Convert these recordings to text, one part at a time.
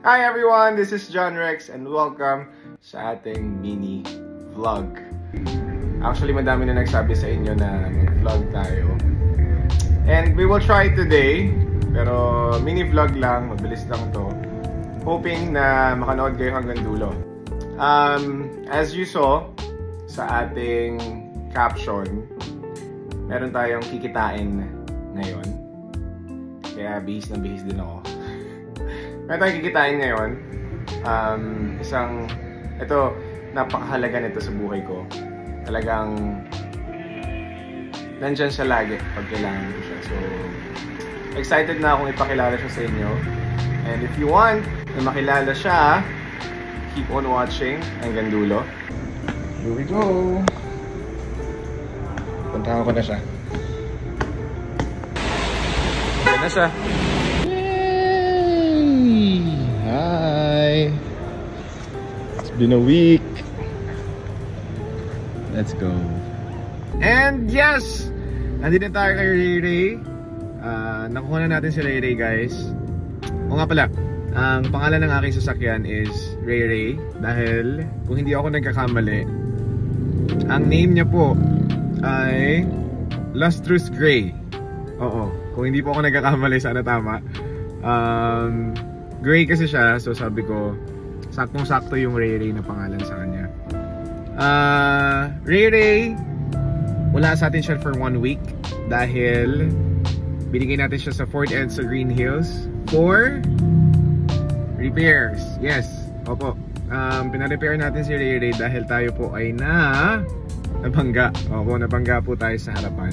Hi everyone, this is John Rex and welcome sa ating mini vlog. Actually, madami na nagsabi sa inyo na mag-vlog tayo. And we will try today, pero mini vlog lang, mabilis lang to. Hoping na makanood kayo hanggang dulo. As you saw sa ating caption, meron tayong kikitain ngayon. Kaya bihis na bihis din ako. Meron tayong kikitain ngayon. Ito, napakahalaga nito sa buhay ko. Talagang nandyan siya lagi pag kailangan ko siya. So, excited na akong ipakilala siya sa inyo. And if you want na makilala siya, keep on watching hanggang dulo. Here we go! Puntahan ko na siya. Ayan na siya. Yay! Hi! It's been a week. Let's go. And yes! Nandito tayo kay Ray Ray. Nakuha na natin si Ray Ray, guys. O nga pala, ang pangalan ng aking sasakyan is Ray Ray. Dahil, kung hindi ako nagkakamali, ang name niya po ay Lustrous Gray. Oo, kung hindi po ako nagkakamali, sana tama. Gray kasi siya, so sabi ko, saktong-sakto yung Ray Ray na pangalan sa kanya. Ray Ray, wala sa atin siya for 1 week dahil binigay natin siya sa Ford Edsa Green Hills for repairs. Yes, opo. Pina-repair natin si Ray Ray dahil tayo po ay nabangga. Opo, nabangga po tayo sa harapan.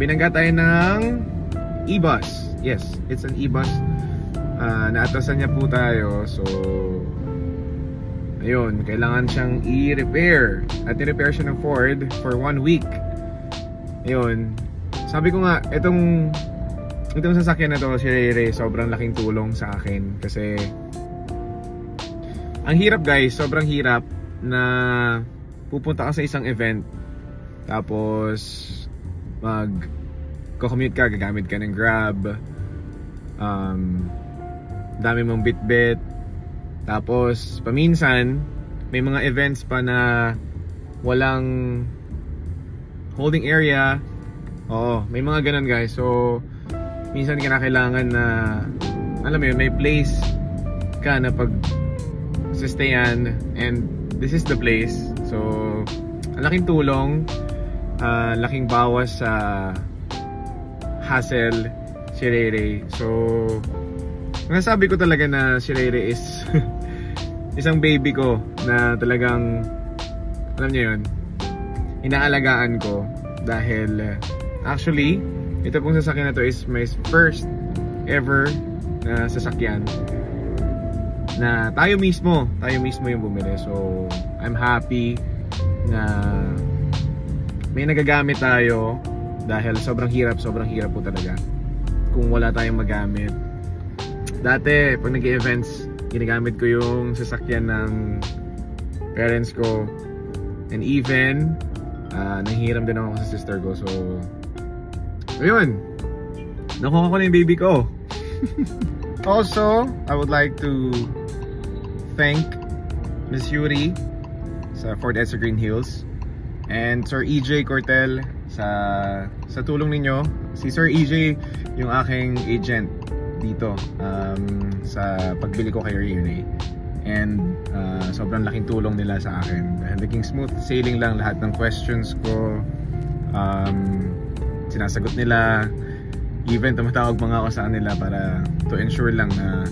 Binangga tayo ng e-bus. Yes, it's an e-bus. Naatasan niya po tayo. So, ayun, kailangan siyang i-repair. At i-repair siya ng Ford for 1 week. Ayun. Sabi ko nga, itong sasakyan na to, si Ray Ray, sobrang laking tulong sa akin. Kasi, ang hirap guys, sobrang hirap na pupunta ka sa isang event. Tapos, mag-commute ka, gagamit ka ng Grab. Dami mong bit-bit. Tapos, paminsan, may mga events pa na walang holding area. Oo, may mga ganun guys. So, minsan kailangan na, alam mo yun, may place ka na pag-sustayan. And this is the place. So, ang laking tulong, laking bawas sa hassle si Ray Ray. So, nasabi ko talaga na si Ray Ray is isang baby ko na talagang, alam niyo yun, inaalagaan ko. Dahil actually, ito pong sasakyan na to is my first ever na sasakyan na tayo mismo yung bumili. So, I'm happy na may nagagamit tayo dahil sobrang hirap po talaga kung wala tayong magamit. Dati, pag nag-events, ginagamit ko yung sasakyan ng parents ko. And even, nanghiram din ako sa sister ko. So, ayun. Nakuha ko na yung baby ko. Also, I would like to thank Miss Yuri sa Ford Edsa Green Hills and Sir EJ Cortel sa tulong ninyo. Si Sir EJ yung aking agent dito sa pagbili ko kay Ray Ray. And sobrang laking tulong nila sa akin dahil naging smooth sailing lang lahat ng questions ko. Sinasagot nila, even tumatawag mga ako sa kanila para to ensure lang na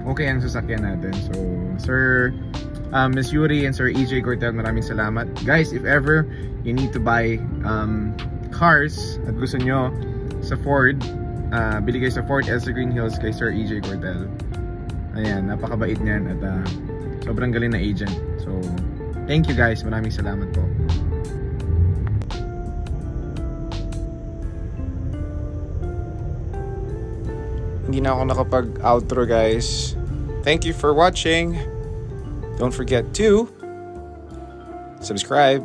okay ang sasakyan natin. So Sir Miss Yuri and Sir EJ Cortel, maraming salamat guys. If ever you need to buy cars at gusto nyo sa Ford, bili kayo sa Ford Edsa Green Hills kay Sir EJ Cortel. Ayan, napakabait niyan at sobrang galing na agent. So, thank you guys. Maraming salamat po. Hindi na ako nakapag-outro guys. Thank you for watching. Don't forget to subscribe.